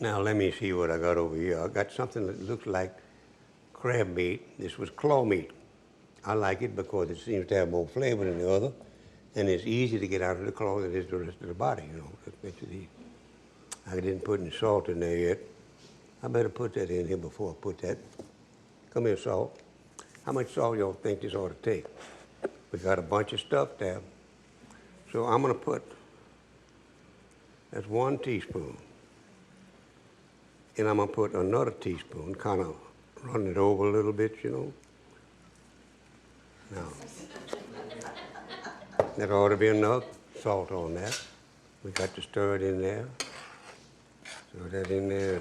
Now let me see what I got over here. I got something that looks like crab meat. This was claw meat. I like it because it seems to have more flavor than the other, and it's easy to get out of the claw than it is the rest of the body, you know. That makes it easy. I didn't put any salt in there yet. I better put that in here before I put that. Come here, salt. How much salt y'all think this ought to take? We got a bunch of stuff there. So I'm gonna put, that's 1 teaspoon. And I'm gonna put another teaspoon, kind of run it over a little bit, you know. Now, that ought to be enough salt on that. We got to stir it in there. Stir that in there.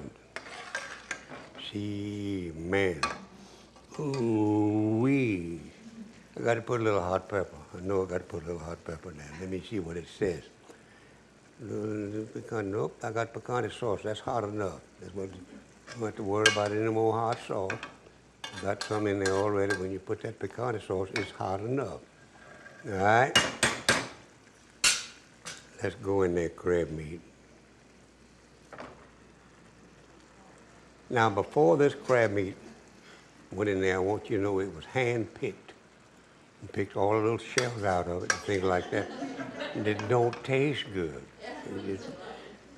See, man. Ooh-wee. I got to put a little hot pepper. I know I got to put a little hot pepper in there. Let me see what it says. Nope, I got picante sauce. That's hot enough. That's what, you don't have to worry about any more hot sauce. Got some in there already. When you put that picante sauce, it's hot enough. All right? Let's go in there, crab meat. Now, before this crab meat went in there, I want you to know it was hand-picked. And picked all the little shells out of it and things like that. And it don't taste good.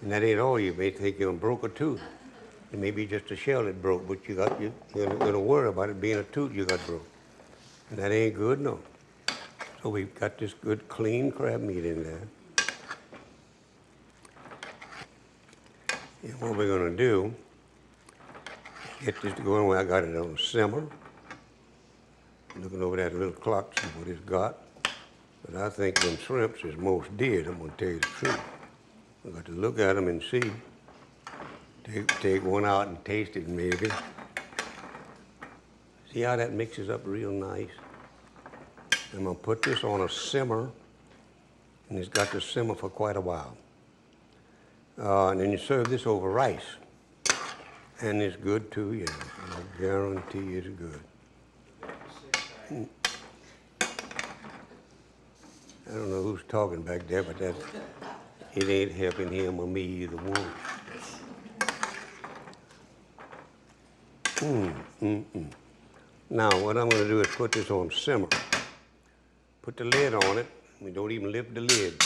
And that ain't all. You may think you broke a tooth. It may be just a shell that broke, but you're gonna worry about it being a tooth you got broke. And that ain't good, no. So we've got this good, clean crab meat in there. And what we're gonna do, get this going where I got it on a simmer. Looking over that little clock, see what it's got. But I think them shrimps is most dead, I'm gonna tell you the truth. I got to look at them and see. Take one out and taste it maybe. See how that mixes up real nice? I'm gonna put this on a simmer, and it's got to simmer for quite a while. And then you serve this over rice. And it's good too, yeah. I guarantee it's good. I don't know who's talking back there, but that it ain't helping him or me either one. Now, what I'm going to do is put this on simmer. Put the lid on it. We don't even lift the lid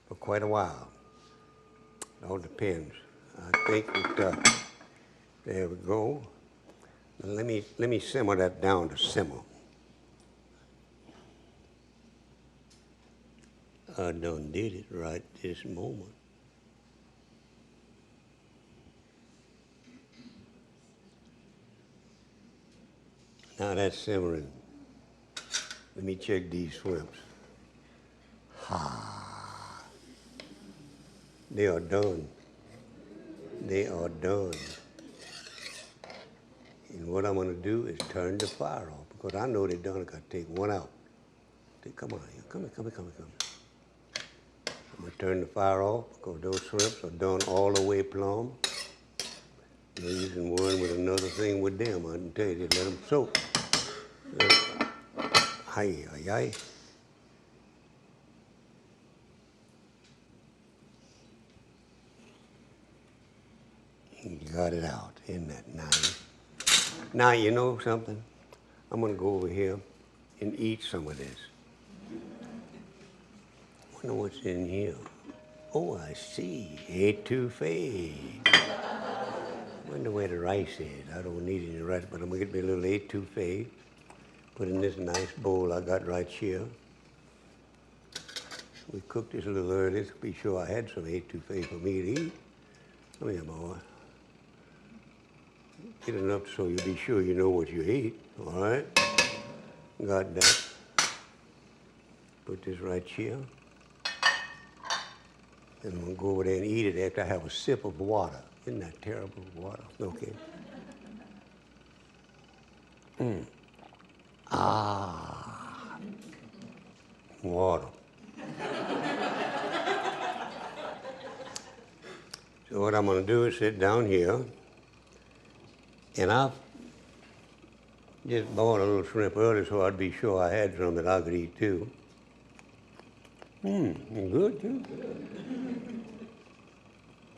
for quite a while. It all depends. I think that, there we go. Now let me simmer that down to simmer. I done did it right this moment. Now that's simmering. Let me check these shrimps. Ha! They are done. They are done. And what I'm gonna do is turn the fire off because I know they're done. I gotta take one out. Come on here, come here. I'm gonna turn the fire off because those shrimps are done all the way plumb. No using one with another thing with them. I can tell you, just let them soak. Ay, ay, ay. You got it out. Isn't that nice? Now, you know something? I'm gonna go over here and eat some of this. Wonder what's in here. Oh, I see. Etouffee. Wonder where the rice is. I don't need any rice, but I'm gonna get me a little etouffee. Put in this nice bowl I got right here. We cooked this a little early to be sure I had some etouffee for me to eat. Come here, boy. Get enough so you'll be sure you know what you eat, all right? Got that. Put this right here. And I'm gonna go over there and eat it after I have a sip of water. Isn't that terrible, water? Okay. Ah, water. So what I'm gonna do is sit down here, and I've just bought a little shrimp earlier so I'd be sure I had some that I could eat too. Good too.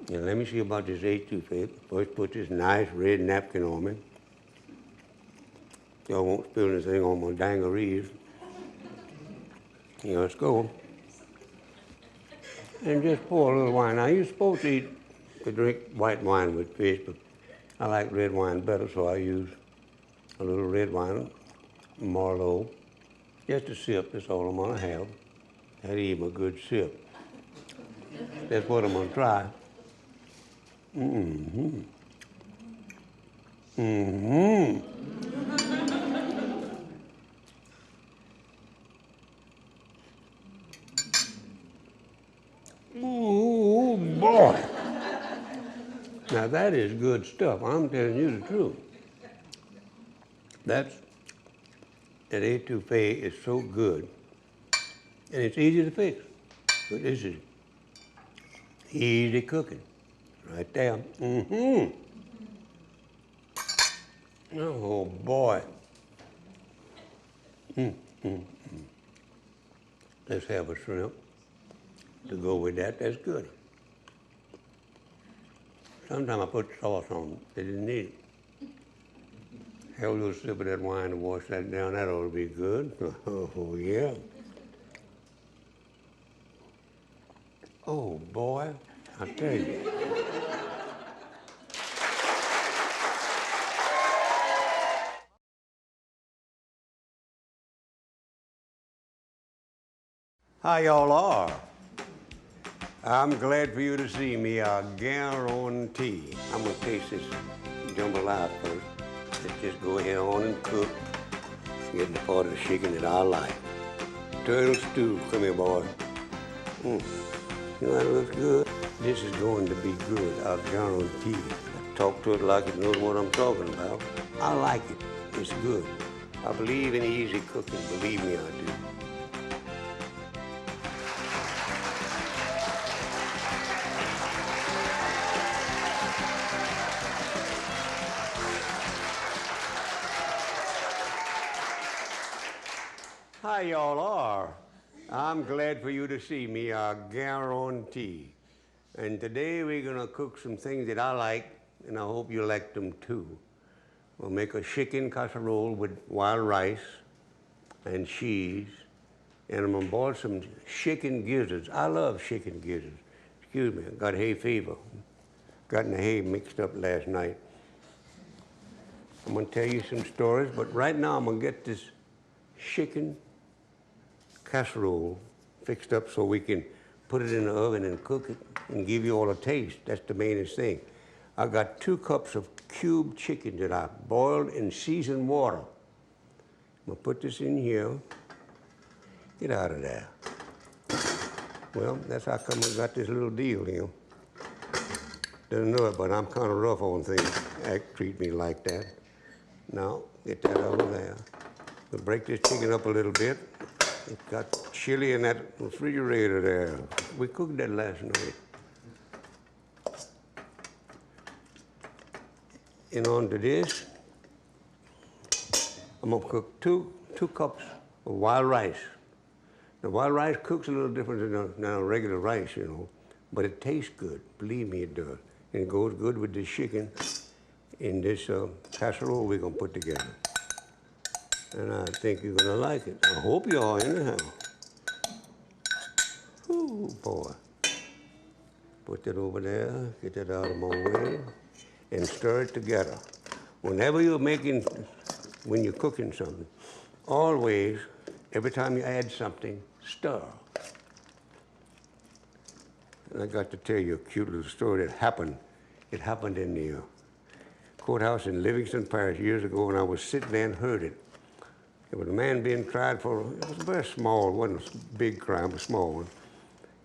And let me see about this etouffee. First, put this nice red napkin on me. Y'all won't spill anything on my dangarees. Here, let's go. And just pour a little wine. Now, you're supposed to drink white wine with fish, but I like red wine better, so I use a little red wine, Marlowe. Just a sip, that's all I'm gonna have. That even a good sip. That's what I'm gonna try. Mm-hmm. Mm-hmm. Ooh, boy. Now that is good stuff. I'm telling you the truth. That etouffee is so good. And it's easy to fix. But this is easy cooking. Right there. Mm-hmm. Oh boy. Mm-hmm. Let's have a shrimp to go with that. That's good. Sometimes I put sauce on. They didn't need it. Have a little sip of that wine to wash that down. That ought to be good. Oh, yeah. Oh, boy. I tell you. How y'all are? I'm glad for you to see me. I guarantee. I'm gonna taste this jambalaya first. Let's just go ahead on and cook. Get the part of the chicken that I like. Turtle stew. Come here, boy. You know that looks good? This is going to be good. I guarantee. I talk to it like it knows what I'm talking about. I like it. It's good. I believe in easy cooking. Believe me, I do. How y'all are? I'm glad for you to see me, I guarantee. And today we're gonna cook some things that I like, and I hope you like them too. We'll make a chicken casserole with wild rice and cheese, and I'm gonna boil some chicken gizzards. I love chicken gizzards. Excuse me, I got hay fever. Got in the hay mixed up last night. I'm gonna tell you some stories, but right now I'm gonna get this chicken casserole fixed up so we can put it in the oven and cook it and give you all a taste. That's the mainest thing. I got 2 cups of cubed chicken that I boiled in seasoned water. I'm gonna put this in here. Get out of there. Well, that's how come I got this little deal here. Doesn't know it, but I'm kind of rough on things. Treat me like that. Now, get that over there. We'll break this chicken up a little bit. It's got chili in that refrigerator there. We cooked that last night. And onto this, I'm gonna cook two cups of wild rice. The wild rice cooks a little different than a regular rice, you know, but it tastes good. Believe me, it does. And it goes good with the chicken in this casserole we're gonna put together. And I think you're gonna like it. I hope you are, anyhow. Oh boy. Put that over there, get that out of my way, and stir it together. Whenever when you're cooking something, always, every time you add something, stir. And I got to tell you a cute little story that happened. It happened in the courthouse in Livingston Parish years ago, and I was sitting there and heard it. There was a man being tried for, it was very small, it wasn't a big crime, a small one.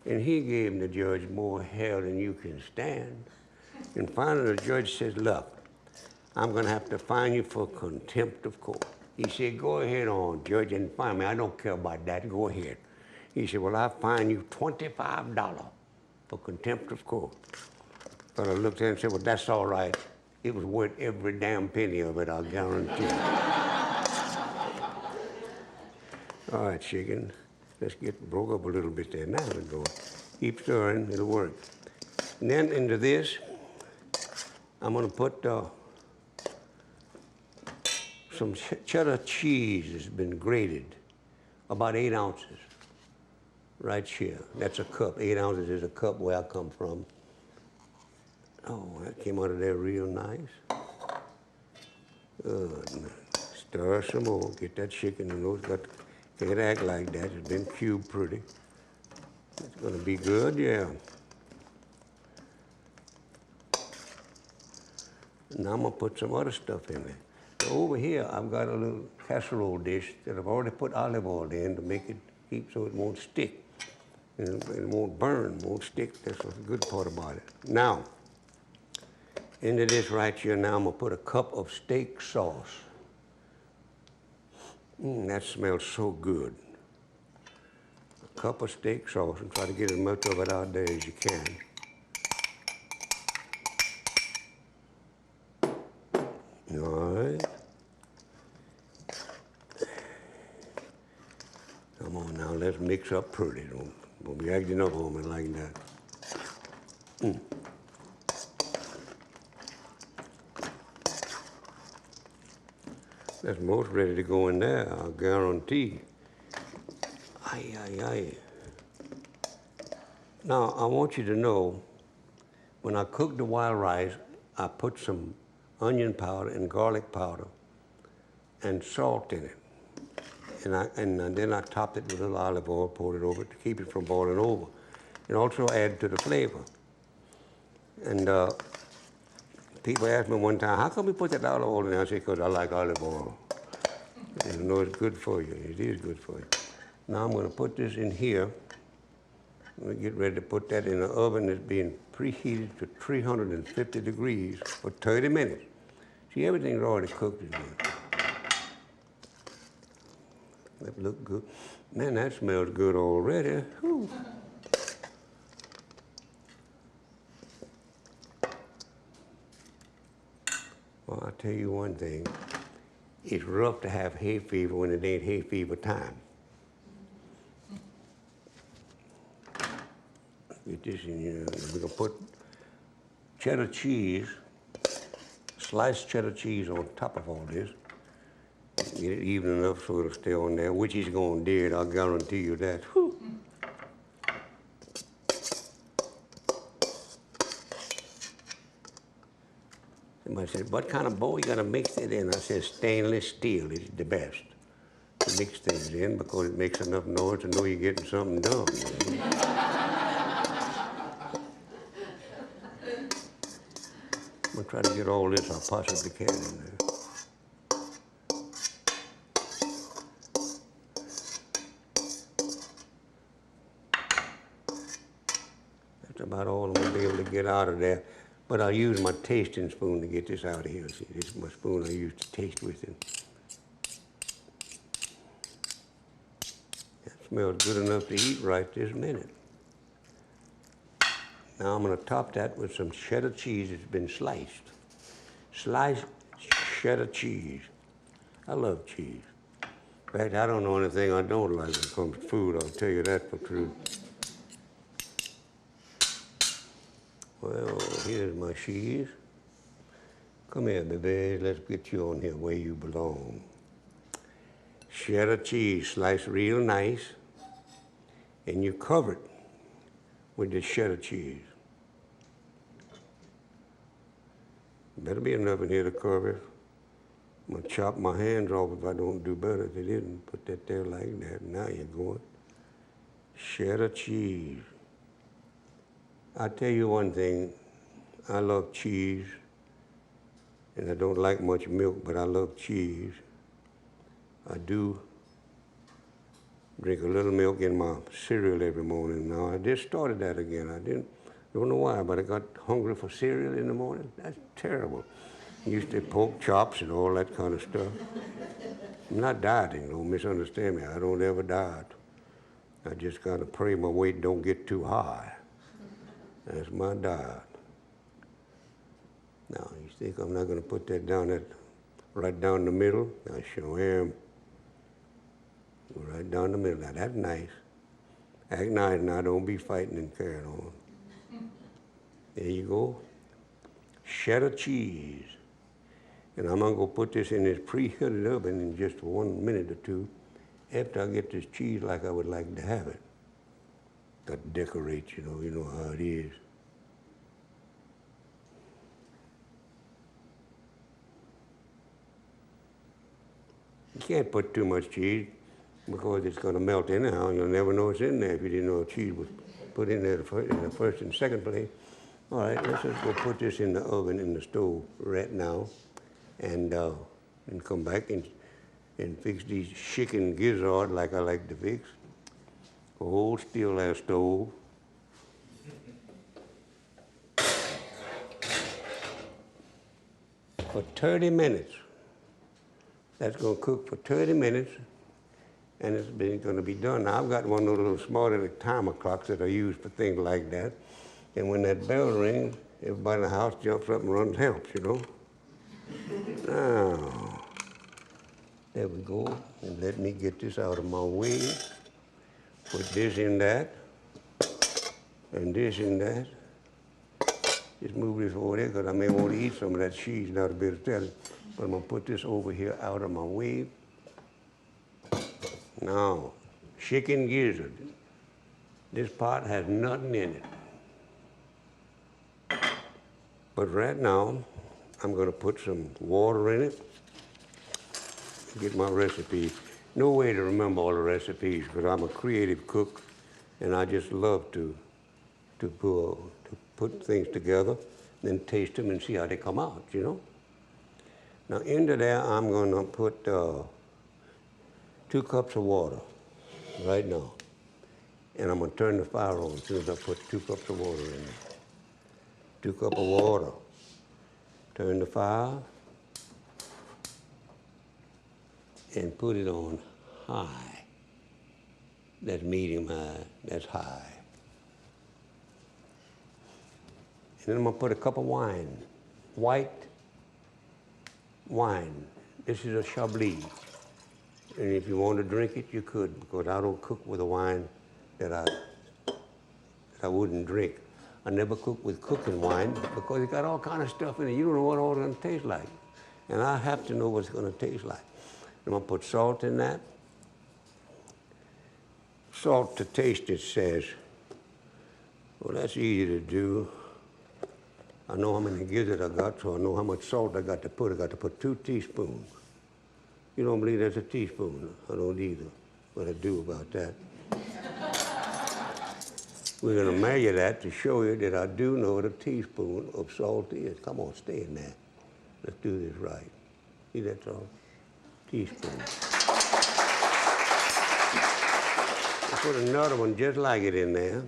And he gave the judge more hell than you can stand. And finally the judge says, look, I'm gonna have to fine you for contempt of court. He said, go ahead on, judge, and fine me. I don't care about that, go ahead. He said, well, I'll fine you $25 for contempt of court. The fellow looked at him and said, well, that's all right. It was worth every damn penny of it, I'll guarantee. All right, chicken. Let's get broke up a little bit there. Now we're going. Keep stirring, it'll work. And then into this, I'm going to put some cheddar cheese that's been grated, about 8 ounces, right here. That's a cup. 8 ounces is a cup where I come from. Oh, that came out of there real nice. Good. Stir some more. Get that chicken in those. Can't act like that. It's been cubed pretty. It's going to be good, yeah. Now I'm going to put some other stuff in there. So over here, I've got a little casserole dish that I've already put olive oil in to make it keep so it won't stick. And it won't burn, won't stick. That's the good part about it. Now, into this right here now, I'm going to put a cup of steak sauce. That smells so good. A cup of steak sauce, and try to get as much of it out there as you can. All right. Come on now, let's mix up pretty. Don't be acting up on me like that. That's most ready to go in there, I guarantee. Aye, aye, aye. Now, I want you to know, when I cook the wild rice, I put some onion powder and garlic powder and salt in it. And then I topped it with a little olive oil, poured it over it to keep it from boiling over. And also add to the flavor. And people asked me one time, how come you put that olive oil in there? I said, because I like olive oil. And you know it's good for you. It is good for you. Now I'm going to put this in here. I'm going to get ready to put that in the oven that's being preheated to 350 degrees for 30 minutes. See, everything's already cooked in here. That look good. Man, that smells good already. Whew. Well, I'll tell you one thing. It's rough to have hay fever when it ain't hay fever time. Get this in here. We're going to put cheddar cheese, sliced cheddar cheese on top of all this. Get it even enough so it'll stay on there, which is going to do it, I'll guarantee you that. Whew. Somebody said, what kind of bowl you got to mix it in? I said, stainless steel is the best to mix things in because it makes enough noise to know you're getting something done. I'm going to try to get all this I possibly can in there. That's about all I'm going to be able to get out of there. But I'll use my tasting spoon to get this out of here. See, this is my spoon I use to taste with it. That smells good enough to eat right this minute. Now I'm going to top that with some cheddar cheese that's been sliced. Sliced cheddar cheese. I love cheese. In fact, I don't know anything I don't like when it comes to food, I'll tell you that for truth. Well, here's my cheese. Come here, baby. Let's get you on here where you belong. Cheddar cheese sliced real nice, and you cover it with the cheddar cheese. Better be enough in here to cover it. I'm gonna chop my hands off if I don't do better. If they didn't put that there like that. Now you're going. Cheddar cheese. I'll tell you one thing, I love cheese, and I don't like much milk, but I love cheese. I do drink a little milk in my cereal every morning. Now, I just started that again. Don't know why, but I got hungry for cereal in the morning. That's terrible. Used to pork chops and all that kind of stuff. I'm not dieting, don't misunderstand me. I don't ever diet. I just gotta pray my weight don't get too high. That's my diet. Now, you think I'm not going to put that down right down the middle? I sure am. Right down the middle. Now, that's nice. Act nice now. Don't be fighting and carrying on. There you go. Cheddar cheese. And I'm gonna go put this in this preheated oven in just 1 minute or two after I get this cheese like I would like to have it. Got to decorate, you know how it is. You can't put too much cheese because it's gonna melt anyhow. You'll never know it's in there if you didn't know cheese was put in there in the first and second place. All right, let's just go put this in the oven, in the stove right now, and come back and fix these chicken gizzard like I like to fix. Hold still there, stove. For 30 minutes. That's gonna cook for 30 minutes, and it's gonna be done. Now, I've got one of those little smart little timer clocks that I use for things like that. And when that bell rings, everybody in the house jumps up and runs helps, you know? Now, there we go. And let me get this out of my way. Put this in that, and this in that. Just move this over there, because I may want to eat some of that cheese, not a bit of telling. But I'm gonna put this over here out of my way. Now, chicken gizzard. This pot has nothing in it. But right now, I'm gonna put some water in it. Get my recipe. No way to remember all the recipes, because I'm a creative cook, and I just love to put things together, then taste them and see how they come out, you know? Now into there, I'm gonna put 2 cups of water right now. And I'm gonna turn the fire on as soon as I put 2 cups of water in there. 2 cups of water. Turn the fire and put it on high. That's medium high, that's high. And then I'm gonna put a cup of wine, white wine. This is a Chablis. And if you want to drink it, you could, because I don't cook with a wine that I wouldn't drink. I never cook with cooking wine because it got all kind of stuff in it. You don't know what all it's gonna taste like. And I have to know what it's gonna taste like. I'm gonna put salt in that. Salt to taste, it says. Well, that's easy to do. I know how many gizzards I got, so I know how much salt I got to put. I got to put 2 teaspoons. You don't believe that's a teaspoon? I don't either. What I do about that. We're gonna measure that to show you that I do know what a teaspoon of salt is. Come on, stay in there. Let's do this right. See that salt? Teaspoon. I'll put another one just like it in there.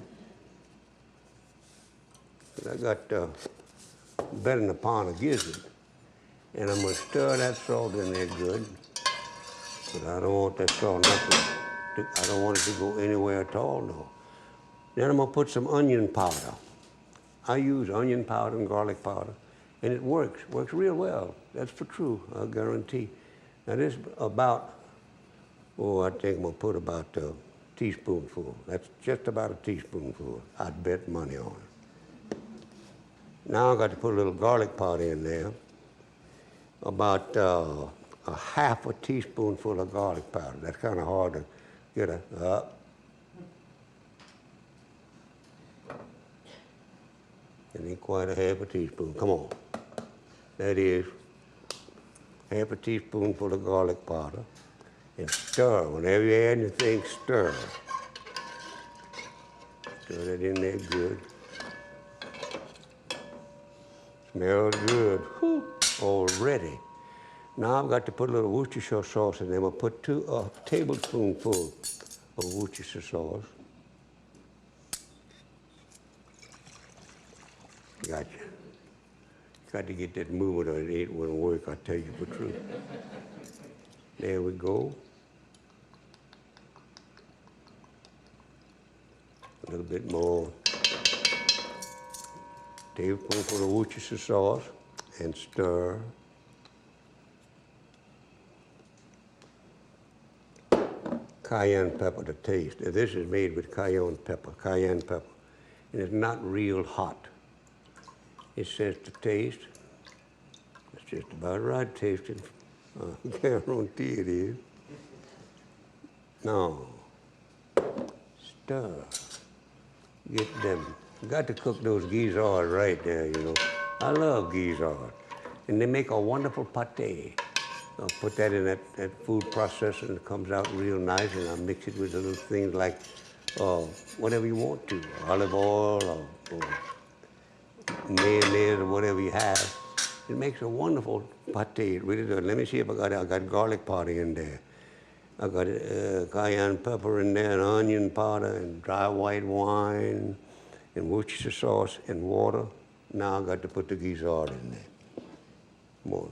I got better than a pound of gizzard. And I'm gonna stir that salt in there good. But I don't want that salt I don't want it to go anywhere at all, though. Then I'm gonna put some onion powder. I use onion powder and garlic powder, and it works real well. That's for true, I guarantee. Now this about, I think I'm gonna put about a teaspoonful. That's just about a teaspoonful. I'd bet money on it. Now I got to put a little garlic powder in there. About a half a teaspoonful of garlic powder. That's kind of hard to get And then quite a half a teaspoon. Come on. That is half a teaspoonful of garlic powder. And stir. Whenever you add anything, stir. Stir that in there good. Smells good. Whew, already. Now I've got to put a little Worcestershire sauce in there. I'm going to put a tablespoonful of Worcestershire sauce. Gotcha. Got to get that moving or it wouldn't work, I'll tell you the truth. There we go. A little bit more. Tablespoonful of Worcestershire sauce and stir. Cayenne pepper to taste. This is made with cayenne pepper, and it's not real hot. It says to taste. It's just about right tasting. Guarantee it is. Now, stir. Get them. You got to cook those gizzards right there, you know. I love gizzards. And they make a wonderful pate. I'll put that in that food processor and it comes out real nice, and I'll mix it with the little things like whatever you want to, olive oil or mayonnaise or whatever you have. It makes a wonderful pate. It really does. Let me see if I got garlic powder in there. I got cayenne pepper in there, and onion powder, and dry white wine, and Worcestershire sauce, and water. Now I got to put the gizzard in there. More.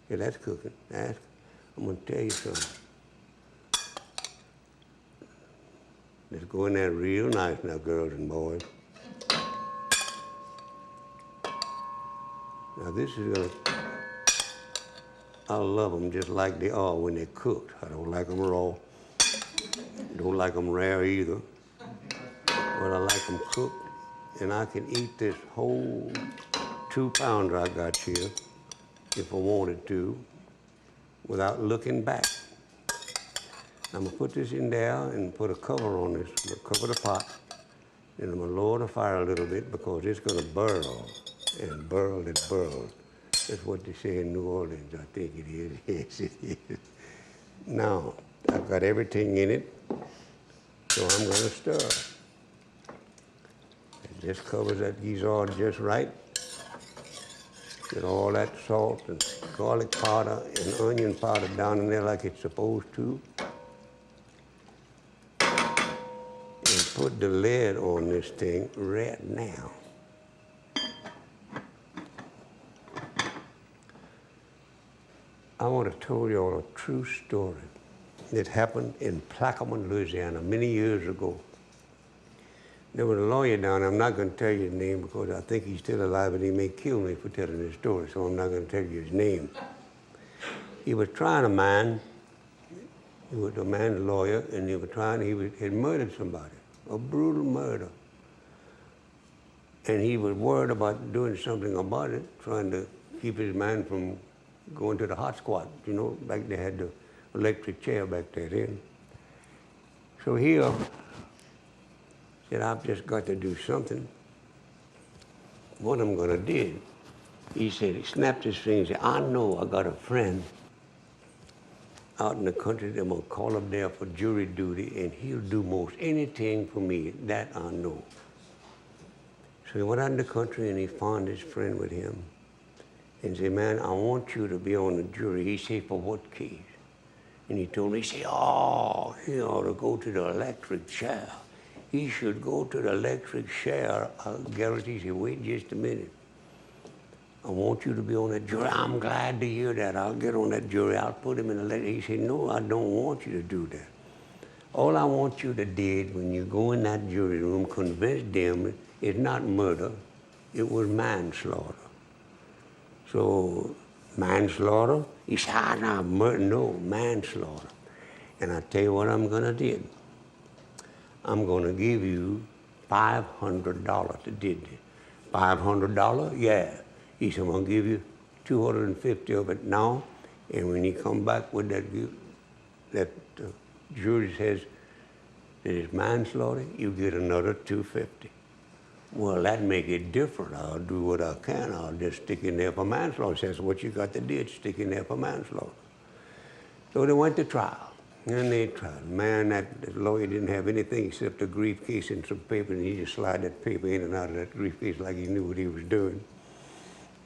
Yeah, that's cooking. I'm gonna tell you something. Let's go in there real nice now, girls and boys. Now this is gonna, I love them just like they are when they're cooked. I don't like them raw. Don't like them rare either. But I like them cooked. And I can eat this whole 2 pounder I got here, if I wanted to, without looking back. I'm gonna put this in there and put a cover on this. I'm gonna cover the pot. And I'm gonna lower the fire a little bit because it's gonna burl. And burl and burl. That's what they say in New Orleans, I think it is. Yes, it is. Now, I've got everything in it, so I'm gonna stir. And this covers that gizzard just right. Get all that salt and garlic powder and onion powder down in there like it's supposed to. And put the lid on this thing right now. I want to tell you all a true story. It happened in Plaquemine, Louisiana, many years ago. There was a lawyer down there. I'm not going to tell you his name because I think he's still alive and he may kill me for telling his story, so I'm not going to tell you his name. He was trying a man. He was a man's lawyer, and he had murdered somebody, a brutal murder. And he was worried about doing something about it, trying to keep his man from going to the hot squat. You know, back they had the electric chair back there then. So he said, I've just got to do something. What I'm gonna do, he said, he snapped his fingers and said, I know I got a friend out in the country that I'm gonna call up there for jury duty, and he'll do most anything for me, that I know. So he went out in the country and he found his friend with him and said, man, I want you to be on the jury. He said, for what case? And he told me, he said, oh, he ought to go to the electric chair. He should go to the electric chair. I guarantee. He said, wait just a minute. I want you to be on that jury. I'm glad to hear that. I'll get on that jury. I'll put him in the electric. He said, no, I don't want you to do that. All I want you to do when you go in that jury room, convince them it's not murder, it was manslaughter. So, manslaughter? He said, no, manslaughter. And I tell you what I'm gonna do. I'm gonna give you $500 to do this. $500? Yeah. He said, I'm gonna give you 250 of it now, and when you come back with that jury says that it's manslaughter, you get another 250. Well, that make it different. I'll do what I can. I'll just stick in there for manslaughter. He says, what you got to do is stick in there for manslaughter. So they went to trial, and they tried. Man, that lawyer didn't have anything except a briefcase and some paper, and he just slid that paper in and out of that briefcase like he knew what he was doing.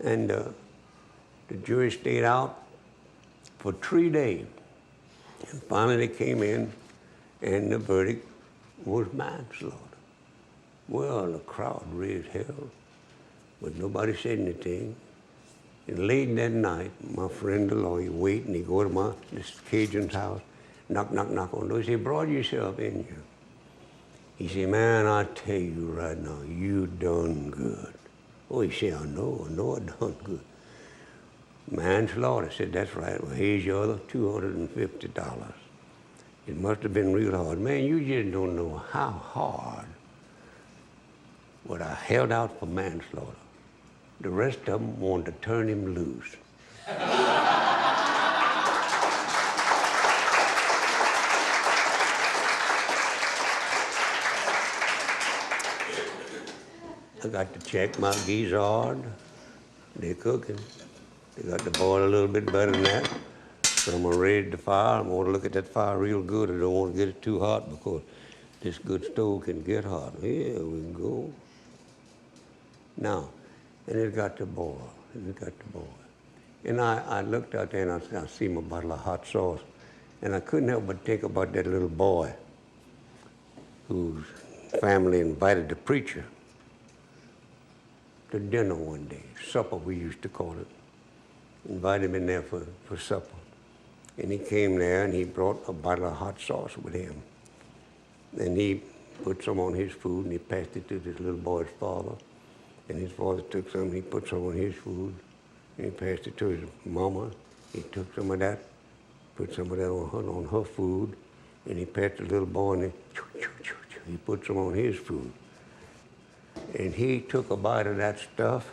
And the jury stayed out for 3 days. And finally they came in, and the verdict was manslaughter. Well, the crowd raised hell, but nobody said anything. And late that night, my friend the lawyer wait, and he go to this Cajun's house, knock, knock, knock on the door. He said, brought yourself in here. He said, man, I tell you right now, you done good. Oh, he said, I know I done good. Manslaughter. I said, that's right. Well, here's your other $250. It must have been real hard. Man, you just don't know how hard what I held out for manslaughter. The rest of them wanted to turn him loose. I got to check my gizzard. They're cooking. They got to boil a little bit better than that. So I'm gonna raise the fire. I'm gonna look at that fire real good. I don't want to get it too hot because this good stove can get hot. Here we go. Now, and it got to boil. It got to boil. And I looked out there and I see my bottle of hot sauce. And I couldn't help but think about that little boy whose family invited the preacher to dinner one day. Supper, we used to call it. Invited him in there for supper. And he came there and he brought a bottle of hot sauce with him. And he put some on his food and he passed it to this little boy's father. And his father took some and he put some on his food. And he passed it to his mama. He took some of that, put some of that on her food. And he passed the little boy and he put some on his food. And he took a bite of that stuff.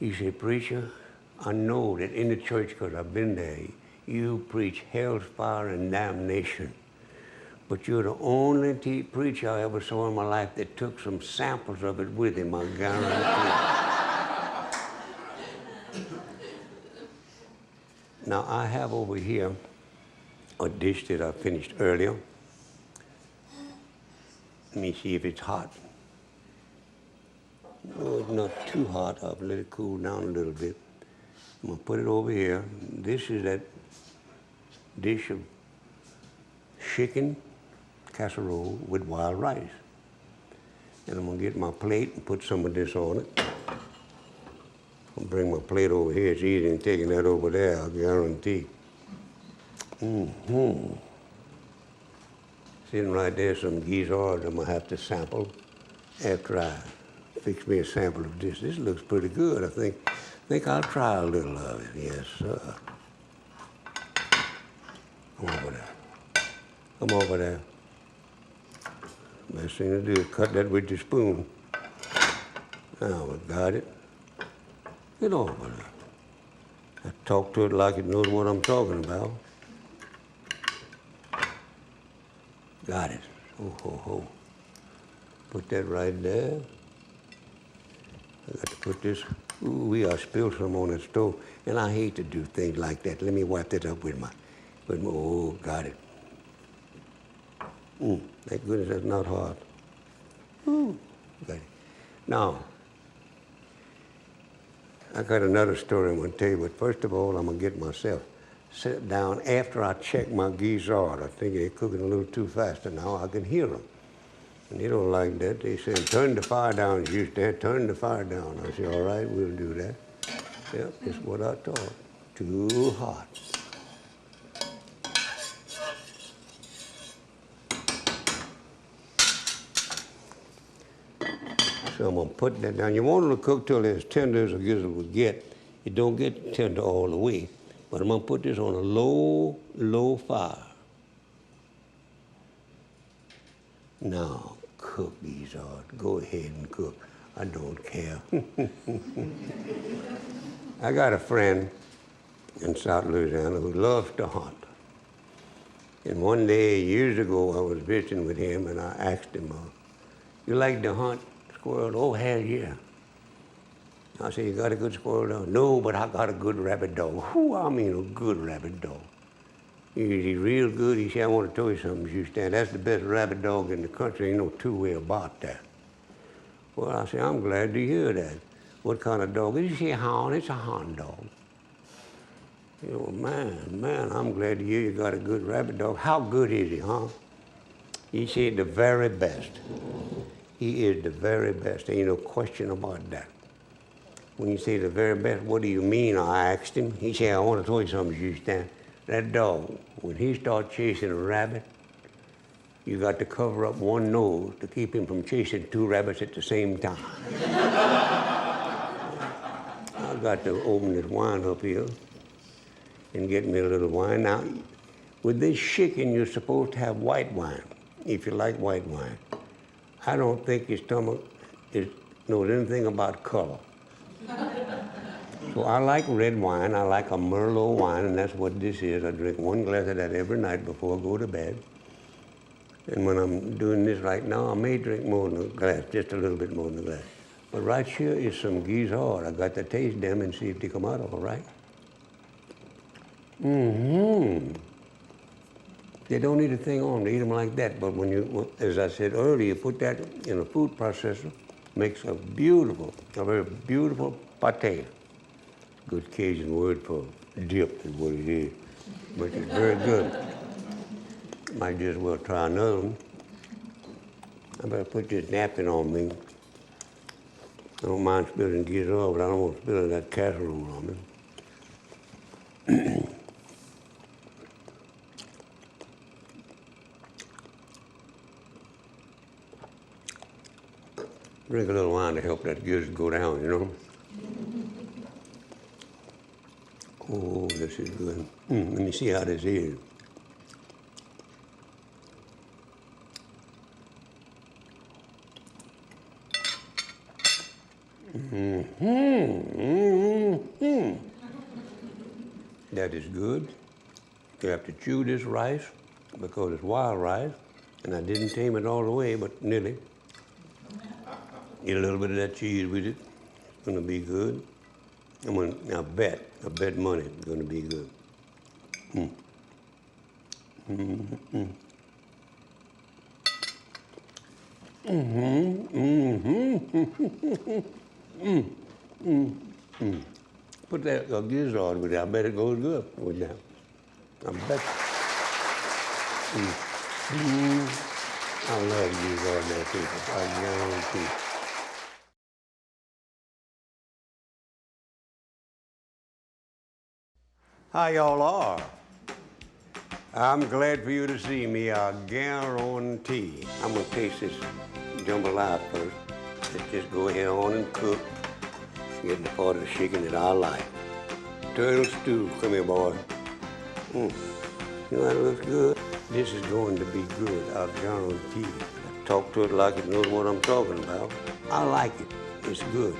He said, "Preacher, I know that in the church, because I've been there, you preach hell's fire and damnation. But you're the only preacher I ever saw in my life that took some samples of it with him, I guarantee." Now, I have over here a dish that I finished earlier. Let me see if it's hot. No, it's not too hot. I'll let it cool down a little bit. I'm gonna put it over here. This is that dish of chicken casserole with wild rice. And I'm gonna get my plate and put some of this on it. I'll bring my plate over here. It's easier than taking that over there, I guarantee. Sitting right there, some gizzards I'm gonna have to sample after I fix me a sample of this. This looks pretty good. I think I'll try a little of it. Yes, sir. Come over there. Come over there. Best thing to do is cut that with your spoon. Now we got it. Get over there. I talk to it like it knows what I'm talking about. Got it. Oh, ho, ho. Put that right there. I got to put this. Ooh, I spilled some on the stove. And I hate to do things like that. Let me wipe that up with my, oh, got it. Thank goodness that's not hard. Got it. Now, I got another story I'm going to tell you, but first of all, I'm going to get myself sit down after I check my gizzard. I think they're cooking a little too fast, and now I can hear them. And they don't like that. They say, "Turn the fire down, Houston. Turn the fire down." I say, "All right, we'll do that." Yep, that's what I thought. Too hot. So I'm gonna put that down. You want them to cook till they're as tender as a gizzard would get. It don't get tender all the way. But I'm gonna put this on a low fire. Now, cook these out. Go ahead and cook. I don't care. I got a friend in South Louisiana who loves to hunt. And one day, years ago, I was visiting with him and I asked him, "You like to hunt squirrel?" "Oh, hell yeah." I said, "You got a good squirrel dog?" "No, but I got a good rabbit dog." Whoo, I mean a good rabbit dog. He's real good. He said, "I want to tell you something, Houston. That's the best rabbit dog in the country. Ain't no two-way about that." Well, I said, "I'm glad to hear that. What kind of dog?" He said, "Hound." It's a hound dog. You know, man, I'm glad to hear you got a good rabbit dog. How good is he, huh? He said, "The very best." He is the very best. Ain't no question about that. When you say the very best, what do you mean? I asked him. He said, "I want to tell you something, Houston. That dog, when he starts chasing a rabbit, you got to cover up one nose to keep him from chasing two rabbits at the same time." I got to open this wine up here and get me a little wine. Now, with this chicken, you're supposed to have white wine, if you like white wine. I don't think your stomach knows anything about color. So I like red wine. I like a Merlot wine, and that's what this is. I drink 1 glass of that every night before I go to bed. And when I'm doing this right now, I may drink more than a glass, just a little bit more than a glass. But right here is some Guizard. I got to taste them and see if they come out all right. They don't need a thing on. They eat them like that. But when you, as I said earlier, you put that in a food processor, makes a very beautiful pate. Good Cajun word for dip is what it is. But it's very good. Might just well try another one. I better put this napkin on me. I don't mind spilling Guizard, but I don't want to spill that casserole on me. Drink a little wine to help that gizzard go down, you know? Oh, this is good. Let me see how this is. That is good. You have to chew this rice because it's wild rice, and I didn't tame it all the way, but nearly. Get a little bit of that cheese with it. It's gonna be good. I bet money it's gonna be good. Put that Guizard with it. I bet it goes good with that. I bet. I love Guizard now, people. I guarantee. How y'all are? I'm glad for you to see me, I guarantee. I'm gonna taste this jambalaya first. Let's just go ahead on and cook. Get the part of the chicken that I like. Turtle stew, come here, boy. You know that looks good? This is going to be good, I guarantee. I talk to it like it knows what I'm talking about. I like it, it's good.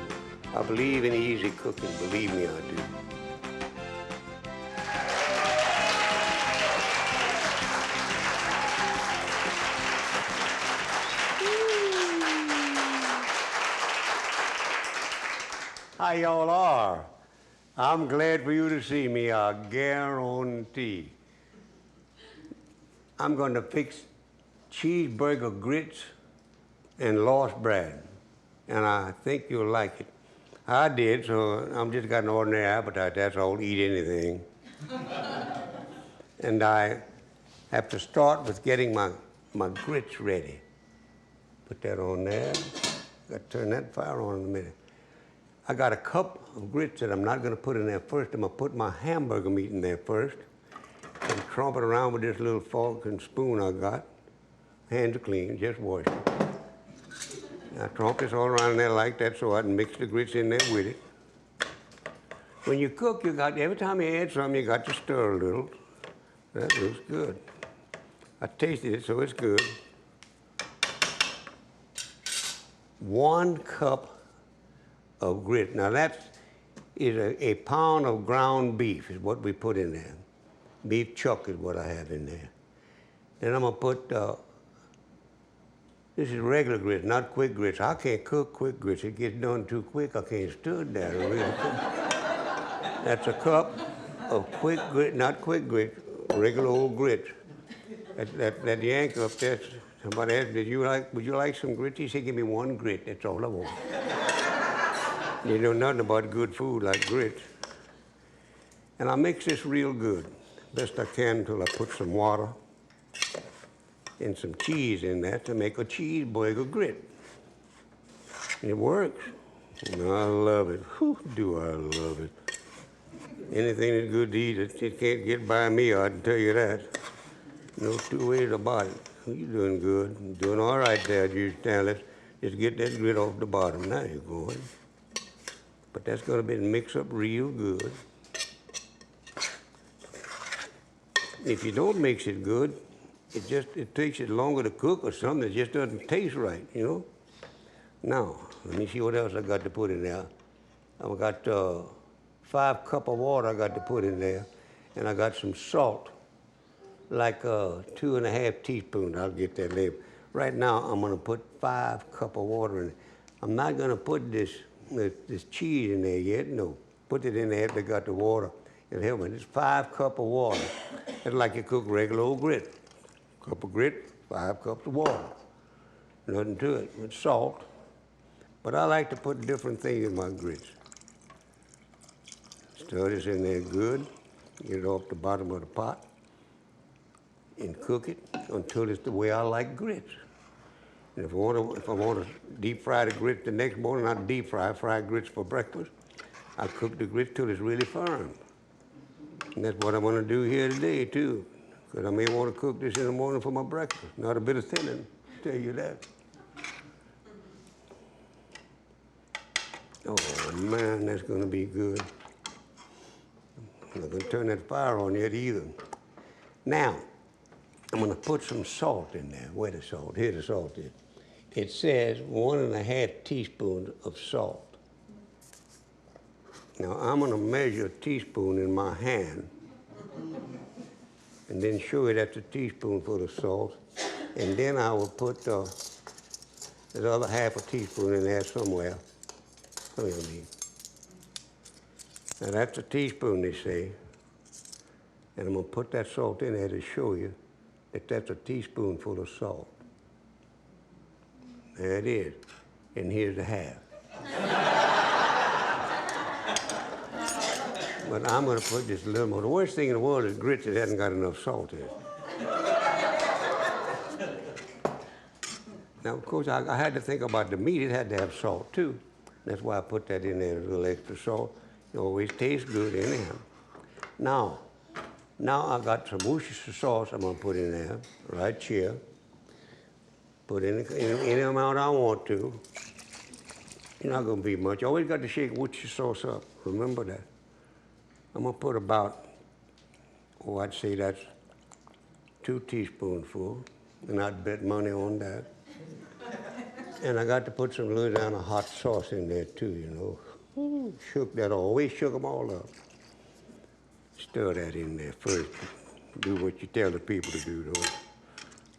I believe in easy cooking, believe me, I do. How y'all are? I'm glad for you to see me, I guarantee. I'm going to fix cheeseburger grits and lost bread, and I think you'll like it. I did, so I'm just got an ordinary appetite. That's all, eat anything. And I have to start with getting my grits ready. Put that on there. Got to turn that fire on in a minute. I got a cup of grits that I'm not going to put in there first. I'm going to put my hamburger meat in there first and tromp it around with this little fork and spoon I got. Hands are clean, just wash it. I tromp this all around in there like that so I can mix the grits in there with it. When you cook, every time you add something, you got to stir a little. That looks good. I tasted it, so it's good. 1 cup of grit. Now that is a pound of ground beef is what we put in there. Beef chuck is what I have in there. Then I'm gonna put, this is regular grits, not quick grits. I can't cook quick grits. It gets done too quick. I can't stir that really quick. That's a cup of quick grit, not quick grit, regular old grits. That yank up there, somebody asked, would you like some grits? He said, give me 1 grit, that's all I want. You know nothing about good food like grits. And I mix this real good, best I can until I put some water and some cheese in there to make a cheeseburger grit. And it works. And I love it. Whew, do I love it. Anything that's good to eat, it can't get by me, I can tell you that. No 2 ways about it. You're doing good. You're doing all right there, now let's just get that grit off the bottom. Now you're going. But that's going to be mixed up real good. If you don't mix it good, it takes it longer to cook or something. It just doesn't taste right, you know. Now, let me see what else I got to put in there. I've got 5 cups of water I got to put in there, and I got some salt, like 2½ teaspoons. I'll get that later. Right now, I'm gonna put 5 cups of water in it. I'm not gonna put this cheese in there yet, no. Put it in there after I got the water. It'll help me. It's 5 cups of water. It's like you cook regular old grit. Cup of grit, 5 cups of water. Nothing to it, it's salt. But I like to put different things in my grits. Stir this in there good, get it off the bottom of the pot, and cook it until it's the way I like grits. And if I want to deep fry the grits the next morning, not deep fry, fry grits for breakfast, I cook the grits till it's really firm. And that's what I'm going to do here today, too, because I may want to cook this in the morning for my breakfast. Not a bit of thinning, I'll tell you that. Oh, man, that's going to be good. I'm not going to turn that fire on yet either. Now, I'm going to put some salt in there. Where the salt? Here the salt is. It says 1½ teaspoons of salt. Now, I'm going to measure a teaspoon in my hand and then show you that's a teaspoonful of salt. And then I will put the other ½ teaspoon in there somewhere. Now, that's a teaspoon, they say. And I'm going to put that salt in there to show you that that's a teaspoonful of salt. There it is. And here's the half. But I'm going to put just a little more. The worst thing in the world is grits that hasn't got enough salt in it. Now, of course, I had to think about the meat. It had to have salt, too. That's why I put that in there, a little extra salt. It always tastes good anyhow. Now I got some Worcestershire sauce I'm going to put in there, right here. Put in any amount I want to. You're not going to be much. You always got to shake Worcestershire sauce up. Remember that. I'm going to put about, I'd say that's 2 teaspoonfuls, and I'd bet money on that. And I got to put some Louisiana hot sauce in there too, you know. Ooh, shook that all, always shook them all up. Stir that in there first. Do what you tell the people to do, though.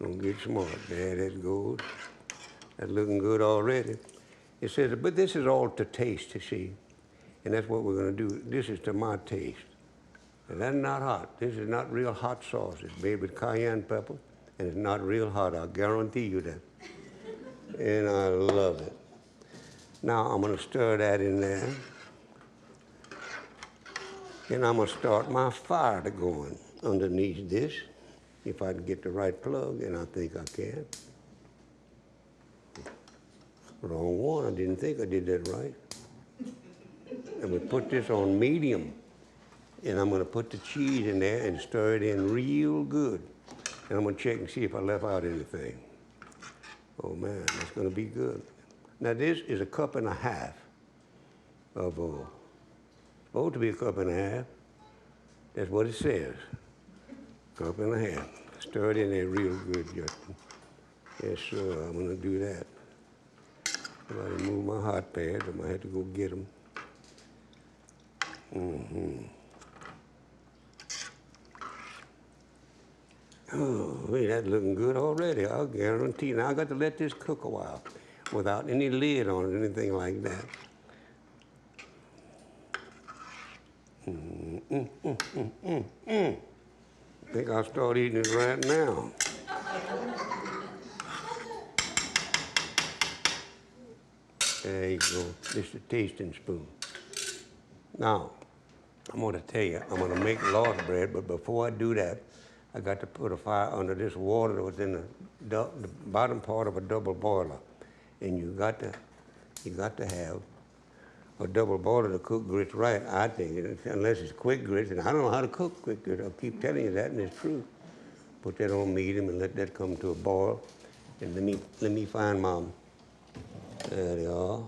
Don't get smart. There that goes. That's looking good already. It says, but this is all to taste, you see. And that's what we're going to do. This is to my taste. And that's not hot. This is not real hot sauce. It's made with cayenne pepper, and it's not real hot. I'll guarantee you that. And I love it. Now I'm going to stir that in there. Then I'm going to start my fire to going underneath this. If I can get the right plug, and I think I can. Wrong one. I didn't think I did that right. I'm going to put this on medium. And I'm going to put the cheese in there and stir it in real good. And I'm going to check and see if I left out anything. Oh, man, that's going to be good. Now, this is 1½ cups of, supposed to be 1½ cups. That's what it says, 1½ cups. Stir it in there real good, Justin. Yes, sir, I'm going to do that. If I remove my hot pads, I might have to go get them. Oh, wait, that's looking good already, I'll guarantee. Now I got to let this cook a while without any lid on it or anything like that. I think I'll start eating it right now. There you go, just a tasting spoon. Now, I'm going to tell you, I'm going to make large bread, but before I do that, I got to put a fire under this water that was in the bottom part of a double boiler. And you got to have a double boiler to cook grits right, I think, unless it's quick grits. And I don't know how to cook quick grits. I'll keep telling you that, and it's true. Put that on medium and let that come to a boil. And let me find my, there they are.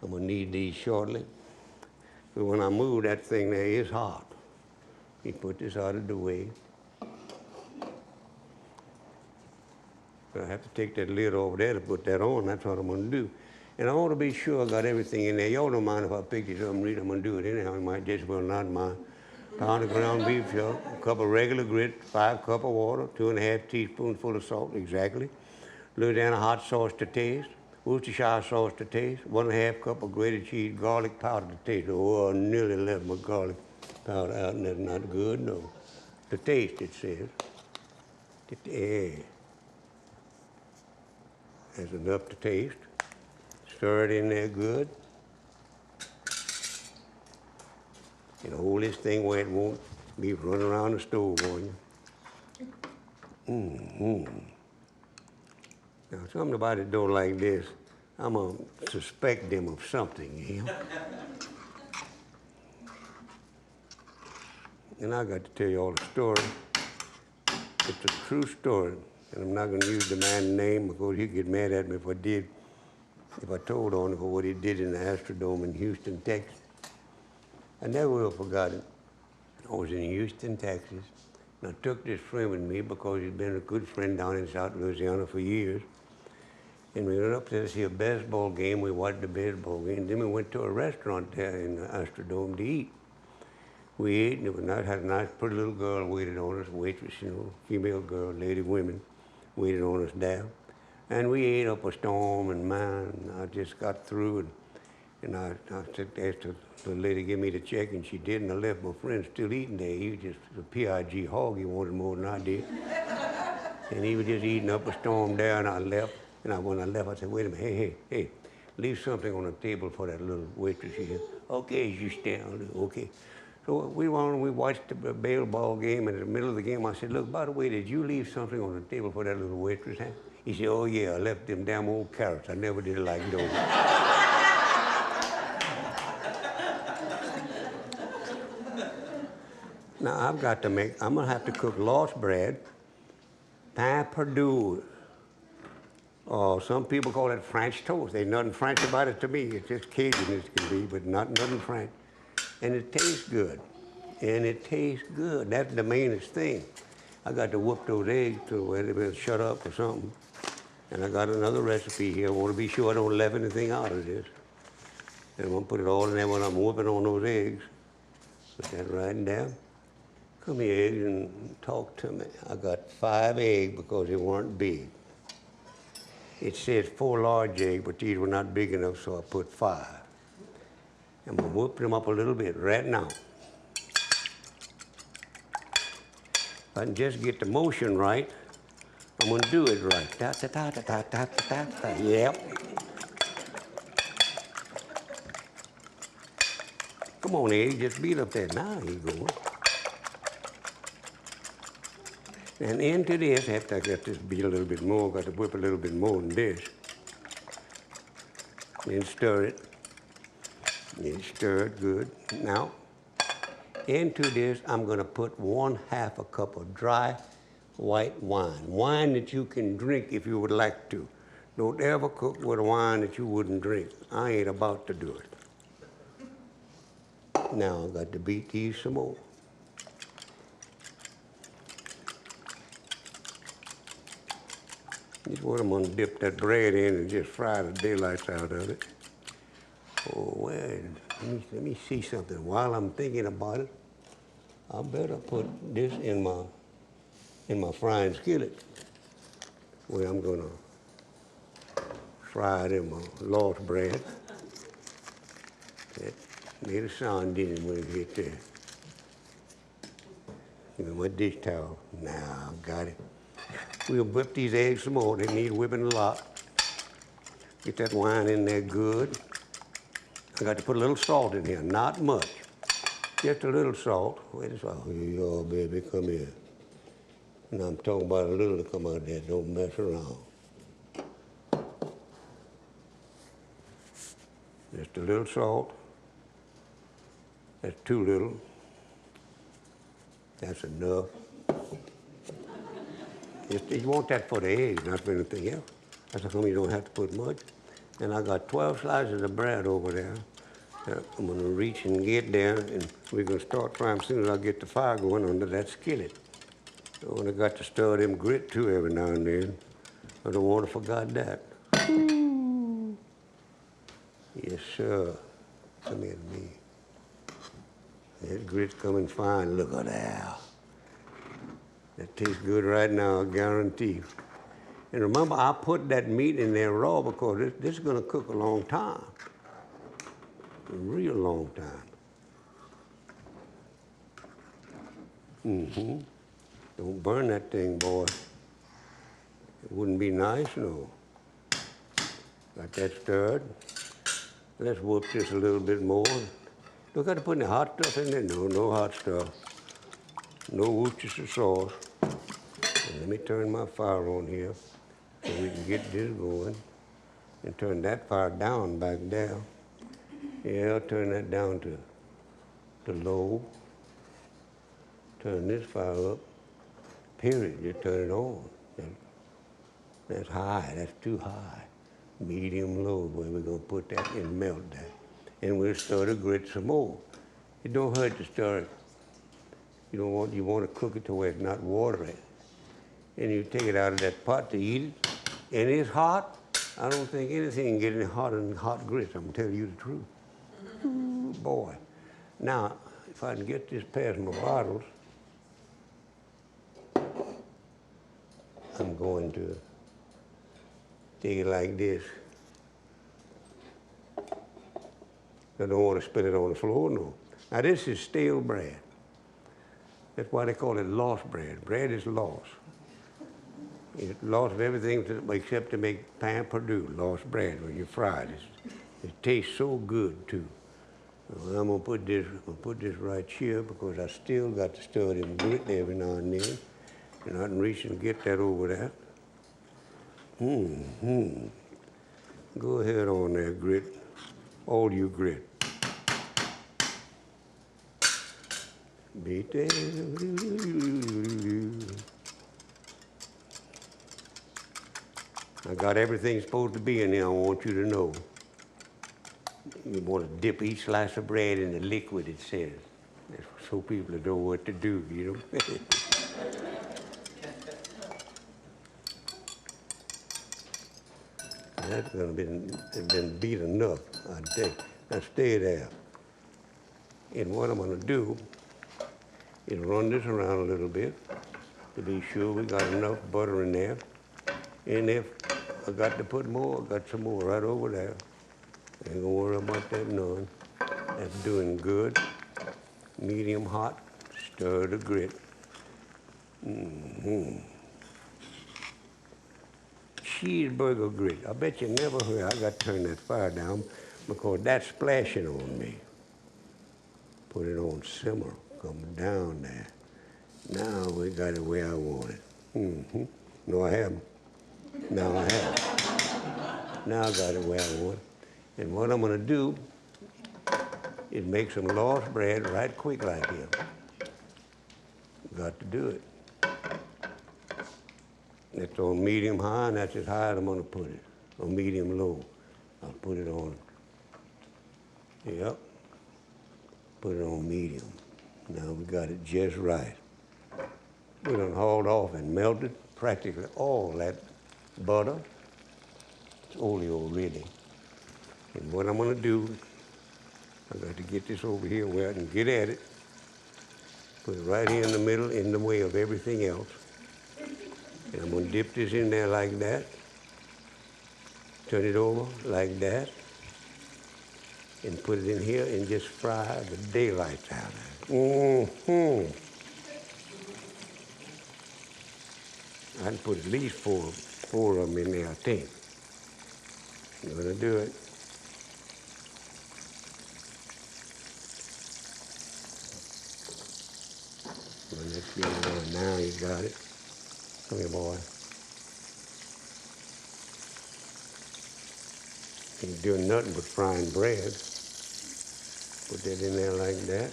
I'm going to need these shortly. But when I move, that thing there is hot. You put this out of the way. But I have to take that lid over there to put that on. That's what I'm going to do. And I want to be sure I got everything in there. Y'all don't mind if I pick it up and read. I'm going to do it anyhow. You might just well not mind. Pound of ground beef, a cup of regular grits, 5 cups of water, 2½ teaspoonfuls of salt, exactly. Louisiana hot sauce to taste, Worcestershire sauce to taste, 1½ cup of grated cheese, garlic powder to taste. Oh, I nearly left my garlic powder out, and that's not good, no. To taste, it says. Yeah. That's enough to taste. Stir it in there good. And hold this thing where it won't be running around the stove on you. Now, somebody don't like this, I'm going to suspect them of something, you know? And I got to tell you all the story. It's a true story, and I'm not going to use the man's name because he'd get mad at me if I did, if I told on him for what he did in the Astrodome in Houston, Texas. I never will forgot it. I was in Houston, Texas, and I took this friend with me because he'd been a good friend down in South Louisiana for years. And we went up to see a baseball game. We watched the baseball game. Then we went to a restaurant there in the Astrodome to eat. We ate, and it was nice. Had a nice, pretty little girl waited on us, waitress, you know, female girl, lady, women, waited on us there. And we ate up a storm, and man, I just got through, and I asked the lady to give me the check, and she did, and I left my friend still eating there. He was just a PIG hog. He wanted more than I did. And he was just eating up a storm there, and I left. And when I left, I said, wait a minute, hey, leave something on the table for that little waitress. She said, okay, you stand, okay. So we watched the baseball game, and in the middle of the game, I said, look, by the way, did you leave something on the table for that little waitress? Huh? He said, oh, yeah, I left them damn old carrots. I never did like those. Now, I'm going to have to cook lost bread, pain perdu. Some people call it French toast. There's nothing French about it to me. It's just Cajun as can be, but nothing French. And it tastes good. And it tastes good. That's the mainest thing. I got to whoop those eggs to where they will shut up or something. And I got another recipe here. I want to be sure I don't leave anything out of this. And I'm going to put it all in there when I'm whooping on those eggs. Put that right down. Come here, eggs, and talk to me. I got 5 eggs because they weren't big. It says 4 large eggs, but these were not big enough, so I put 5. I'm going to whoop them up a little bit right now. If I can just get the motion right, I'm going to do it right. Ta-ta-ta-ta-ta-ta-ta-ta. Yep. Come on, egg, just beat up there. Now you go. And into this, after I got this beat a little bit more, got to whip a little bit more than this. Then stir it. Then stir it good. Now, into this, I'm going to put 1/2 a cup of dry white wine. Wine that you can drink if you would like to. Don't ever cook with wine that you wouldn't drink. I ain't about to do it. Now, I've got to beat these some more. This is what I'm going to dip that bread in and just fry the daylights out of it. Oh, well, let me see something. While I'm thinking about it, I better put this in my frying skillet, where I'm going to fry it in my lost bread. That made a sound, didn't it, when it hit there? Give me my dish towel. Now, I've got it. We'll whip these eggs some more. They need whipping a lot. Get that wine in there good. I got to put a little salt in here, not much. Just a little salt. Wait a second. Oh, baby, come here. And I'm talking about a little to come out there. Don't mess around. Just a little salt. That's too little. That's enough. You want that for the eggs, not for anything else. That's how come you don't have to put much. And I got 12 slices of bread over there. I'm going to reach and get there, and we're going to start frying as soon as I get the fire going under that skillet. So I got to stir them grit too every now and then. I don't want to forget that. Yes, sir. Come here to me. That grit's coming fine. Look at that. That tastes good right now, I guarantee. And remember, I put that meat in there raw because this is going to cook a long time. A real long time. Don't burn that thing, boy. It wouldn't be nice, no. Got that stirred. Let's whoop this a little bit more. Look, got to put any hot stuff in there. No, no hot stuff. No Worcestershire sauce. And let me turn my fire on here so we can get this going. And turn that fire down back there. Yeah, I'll turn that down to low. Turn this fire up. Period. Just turn it on. That's high. That's too high. Medium low, where we're going to put that and melt that. And we'll stir the grit some more. It don't hurt to stir it. You want to cook it to where it's not watery. And you take it out of that pot to eat it, and it's hot. I don't think anything can get any hotter than hot grits, I'm telling you the truth. Ooh, boy. Now, if I can get this past my bottles, I'm going to take it like this. I don't want to spill it on the floor, no. Now, this is stale bread. That's why they call it lost bread. Bread is lost. It's lost of everything except to make pan Purdue, lost bread when you fry it. It tastes so good, too. Well, I'm gonna put this right here because I still got to stir it in grit every now and then. And I can reach and get that over there. Go ahead on there, grit. All you grit. Beat that. I got everything supposed to be in there, I want you to know. You want to dip each slice of bread in the liquid, it says. That's so people know what to do, you know. That's gonna been beat enough, I think. Now stay there. And what I'm gonna do is run this around a little bit to be sure we got enough butter in there. And if I got to put more, I got some more right over there. Ain't gonna worry about that none. That's doing good. Medium hot, stir the grit. Cheeseburger grit. I bet you never heard. I got to turn that fire down because that's splashing on me. Put it on simmer, come down there. Now we got it where I want it. No, I haven't. Now I have. Now I got it where I want it. And what I'm gonna do is make some lost bread right quick like here. Got to do it. That's on medium high, and that's as high as I'm gonna put it. On medium low. I'll put it on, yep. Put it on medium. Now we got it just right. We done hauled off and melted practically all that butter. It's oleo really. And what I'm gonna do, I got to get this over here where I can get at it. Put it right here in the middle, in the way of everything else. And I'm gonna dip this in there like that. Turn it over like that. And put it in here and just fry the daylights out of it. I can put at least four of them in there, I think. I'm gonna do it. Well, let's get it on now, you got it. Come here, boy. Ain't doing nothing but frying bread. Put that in there like that.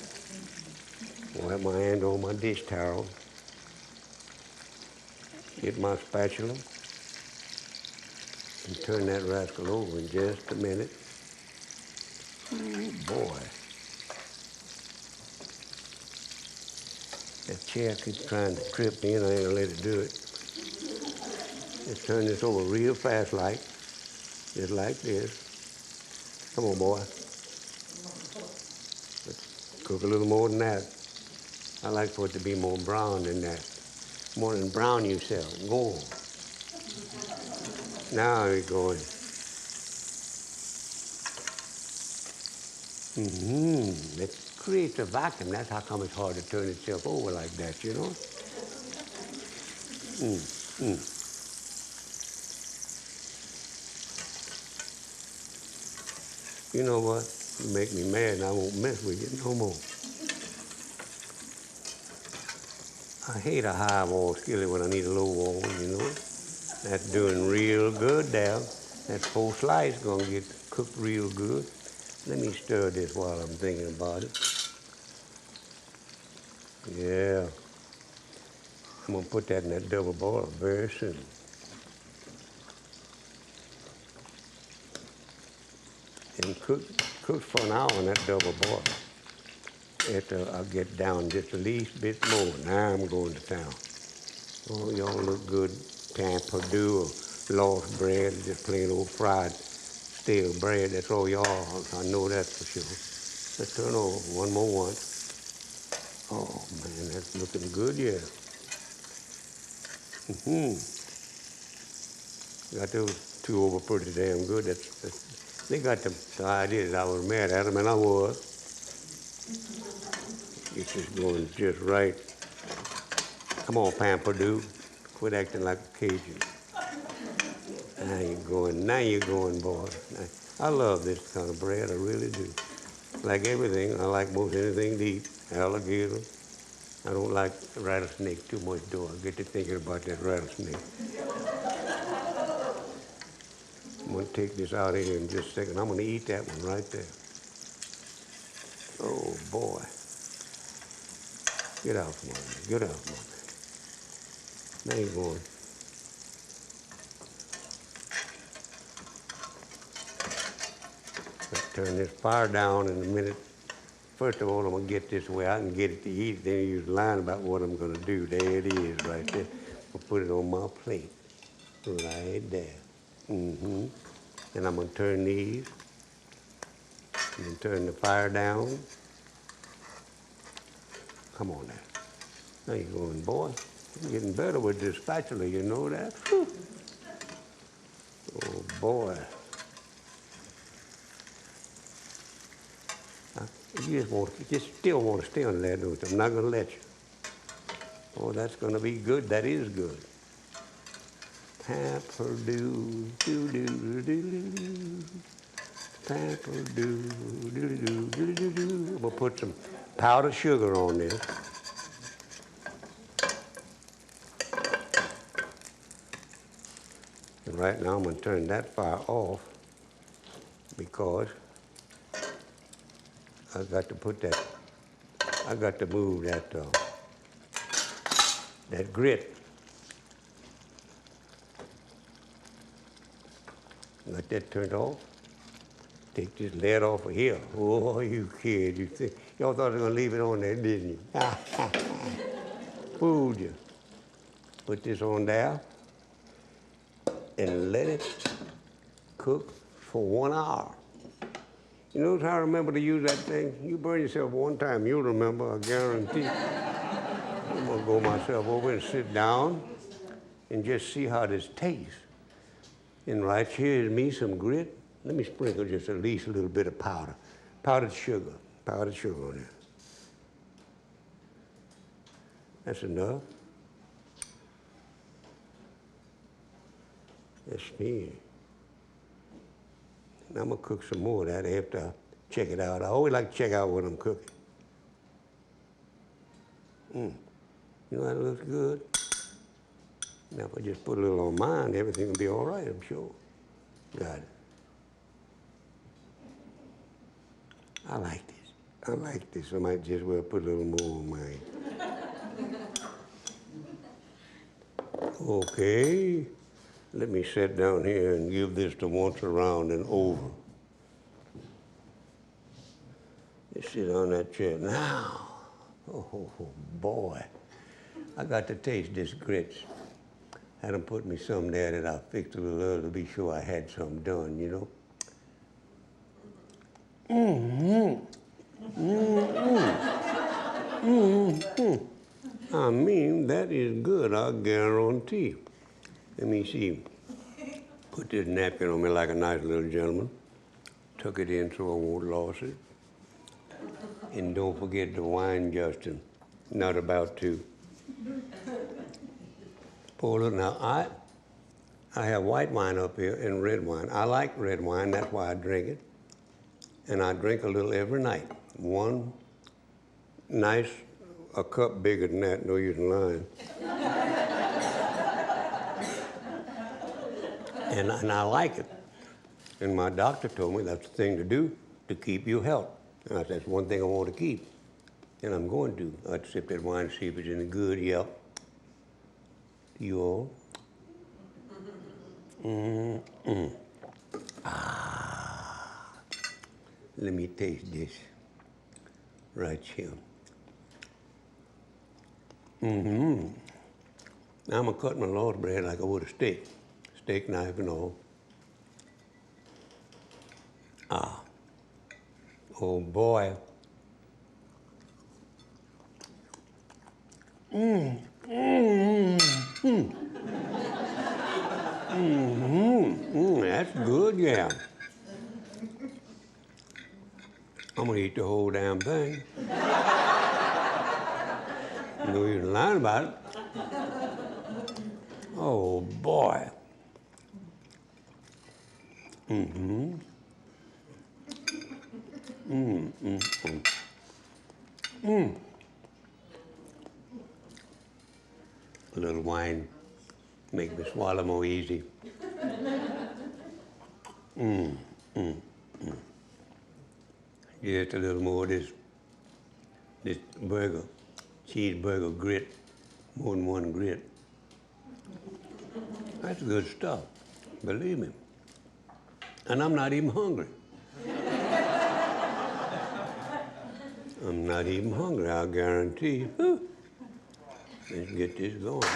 Wipe my hand on my dish towel. Get my spatula. And turn that rascal over in just a minute. Ooh, boy. That chair keeps trying to trip me and I ain't gonna let it do it. Just turn this over real fast like, just like this. Come on, boy. Let's cook a little more than that. I like for it to be more brown than that. More than brown yourself. Go on. Now you're going. It creates a vacuum. That's how come it's hard to turn itself over like that, you know? You know what? You make me mad and I won't mess with you no more. I hate a high wall skillet when I need a low wall, you know? That's doing real good there. That 4 slice gonna get cooked real good. Let me stir this while I'm thinking about it. Yeah. I'm gonna put that in that double boiler very soon. And cook for an hour in that double boiler. After I get down just the least bit more. Now I'm going to town. Oh, y'all look good. Purdue or lost bread, just plain old fried stale bread. That's all y'all are. I know that for sure. Let's turn over one more once. Oh man, that's looking good, yeah. Got those 2 over pretty damn good. They got the idea that I was mad at them, and I was. Get this going just right. Come on, Purdue. Quit acting like a Cajun. Now you're going, boy. I love this kind of bread, I really do. Like everything, I like most anything to eat. Alligator. I don't like rattlesnake too much, though. I get to thinking about that rattlesnake. I'm gonna take this out of here in just a second. I'm gonna eat that one right there. Oh, boy. Get out from under me. Get out from under me. Now you're going. Let's turn this fire down in a minute. First of all, I'm gonna get this where I can get it to eat. Then you line about what I'm gonna do. There it is right there. I'll put it on my plate. Right there. And I'm gonna turn these. And turn the fire down. Come on now. Now you're going, boy. You're getting better with this spatula, you know that? Whew. Oh, boy. You just still want to stay on that, don't you? I'm not going to let you. Oh, that's going to be good. That is good. Purdue, doo-doo-doo-doo-doo. Purdue, doo-doo-doo-doo-doo. I'm going to put some powdered sugar on this. And right now I'm going to turn that fire off because I got to put that, I got to move that that grit. Got that turned off. Take this lead off of here. Oh, you kid, you think y'all thought I was gonna leave it on there, didn't you? Fooled you. Put this on there and let it cook for 1 hour. You know how I remember to use that thing? You burn yourself one time, you'll remember, I guarantee. I'm gonna go myself over and sit down and just see how this tastes. And right here is me some grit. Let me sprinkle just at least a little bit of powdered sugar on it. That's enough. That's me. And I'm gonna cook some more of that after I check it out. I always like to check out what I'm cooking. You know that looks good? Now if I just put a little on mine, everything will be all right, I'm sure. Got it. I like this. I like this. I might just well put a little more on mine. Okay. Let me sit down here and give this to once around and over. Just sit on that chair now. Oh boy. I got to taste this grits. Had them put me some there that I fixed a little early to be sure I had some done, you know. I mean, that is good, I guarantee. Let me see. Put this napkin on me like a nice little gentleman. Tuck it in so I won't lose it. And don't forget the wine, Justin. Not about to. Pour it. Now, I have white wine up here and red wine. I like red wine, that's why I drink it. And I drink a little every night. One nice, a cup bigger than that, no use in lying. And I like it. And my doctor told me that's the thing to do to keep you healthy. And I said, that's one thing I want to keep. And I'm going to. I'd sip that wine, see if it's any good. Yep. You all? Let me taste this right here. Now I'm gonna cut my loaf bread like I would a steak knife and all. Oh boy. That's good, yeah. I'm gonna eat the whole damn thing. No use in lying about it. Oh boy. A little wine make me swallow more easy. Just a little more of this burger, cheeseburger grit, more than one grit. That's good stuff, believe me. And I'm not even hungry. I'm not even hungry, I'll guarantee. Whew. Let's get this going.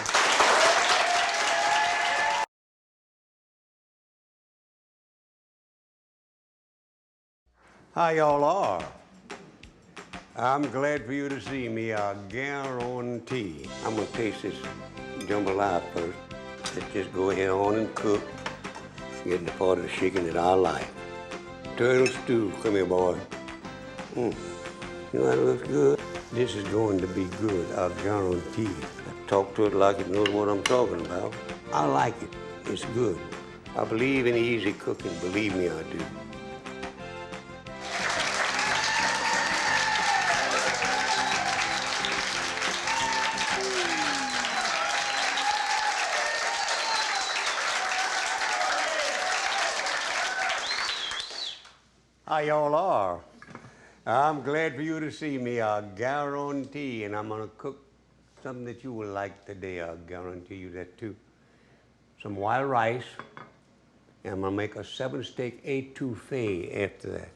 How y'all are? I'm glad for you to see me, I guarantee. I'm gonna taste this jambalaya first. Let's just go ahead on and cook. Getting the part of the chicken that I like. Turtle stew, come here, boy. You know that looks good? This is going to be good, I guarantee. I talk to it like it knows what I'm talking about. I like it, it's good. I believe in easy cooking, believe me, I do. How y'all are? I'm glad for you to see me, I guarantee. And I'm gonna cook something that you will like today, I guarantee you that too. Some wild rice, and I'm gonna make a 7-steak étouffée after that.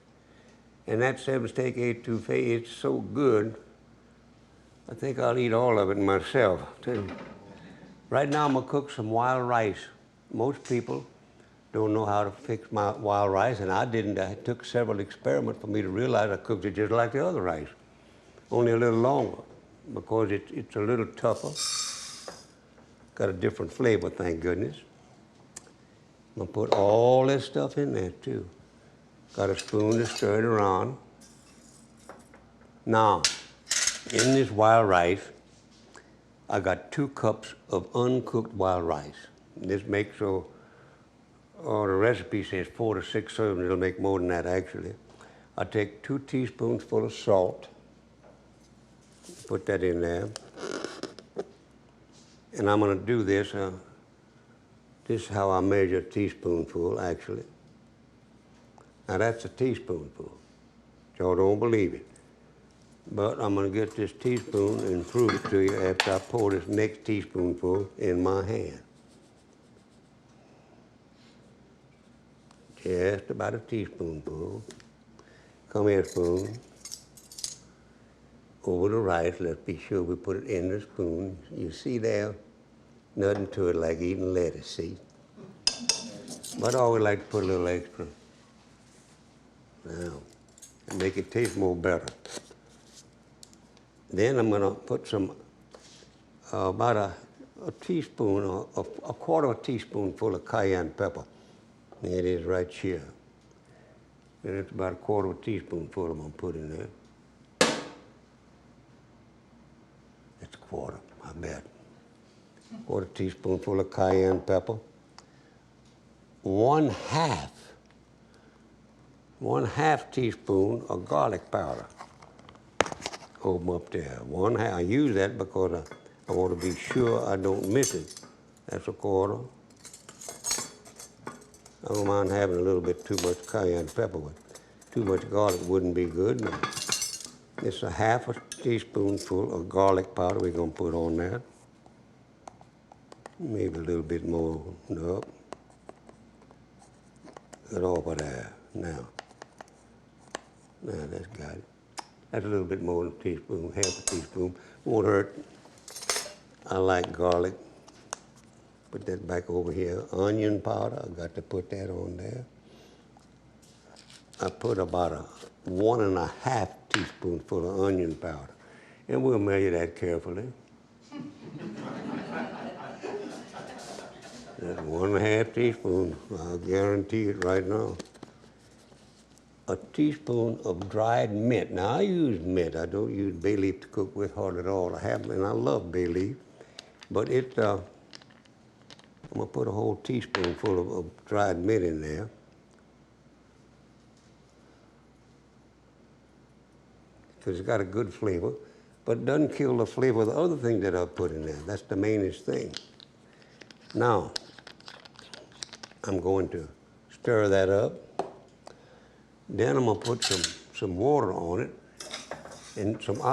And that 7-steak étouffée, it's so good, I think I'll eat all of it myself. Right now I'm gonna cook some wild rice. Most people don't know how to fix my wild rice, and I didn't. It took several experiments for me to realize I cooked it just like the other rice, only a little longer, because it's a little tougher. Got a different flavor, thank goodness. I'm gonna put all this stuff in there too. Got a spoon to stir it around. Now, in this wild rice, I got 2 cups of uncooked wild rice. This makes so. Oh, the recipe says 4 to 6 servings. It'll make more than that, actually. I take 2 teaspoons full of salt. Put that in there. And I'm going to do this. This is how I measure a teaspoonful, actually. Now, that's a teaspoonful. Y'all don't believe it. But I'm going to get this teaspoon and prove it to you after I pour this next teaspoonful in my hand. Just about a teaspoonful. Come here, spoon. Over the rice, let's be sure we put it in the spoon. You see there? nothing to it like eating lettuce, see? But I always like to put a little extra. Now, to make it taste more better. Then I'm gonna put some, about a teaspoon, or a quarter of a teaspoonful of cayenne pepper. There it is right here. And it's about a quarter of a teaspoonful I'm gonna put in there. That's a quarter, I bet. Quarter teaspoonful of cayenne pepper. One half teaspoon of garlic powder. Over up there. One half. I use that because I want to be sure I don't miss it. That's a quarter. I don't mind having a little bit too much cayenne pepper, but too much garlic wouldn't be good. No. It's a half a teaspoonful of garlic powder we're going to put on that. Maybe a little bit more. No. Get off of there. Now that's got it. That's a little bit more than a teaspoon, half a teaspoon. Won't hurt. I like garlic. Put that back over here. Onion powder, I got to put that on there. I put about a 1.5 teaspoonful of onion powder. And we'll measure that carefully. That's 1.5 teaspoon. I'll guarantee it right now. A teaspoon of dried mint. Now I use mint. I don't use bay leaf to cook with hardly at all. I have, and I love bay leaf, but I'm gonna put a whole teaspoonful of dried mint in there. Because it's got a good flavor, but it doesn't kill the flavor of the other thing that I've put in there. That's the mainest thing. Now, I'm going to stir that up. Then I'm gonna put some water on it and some olive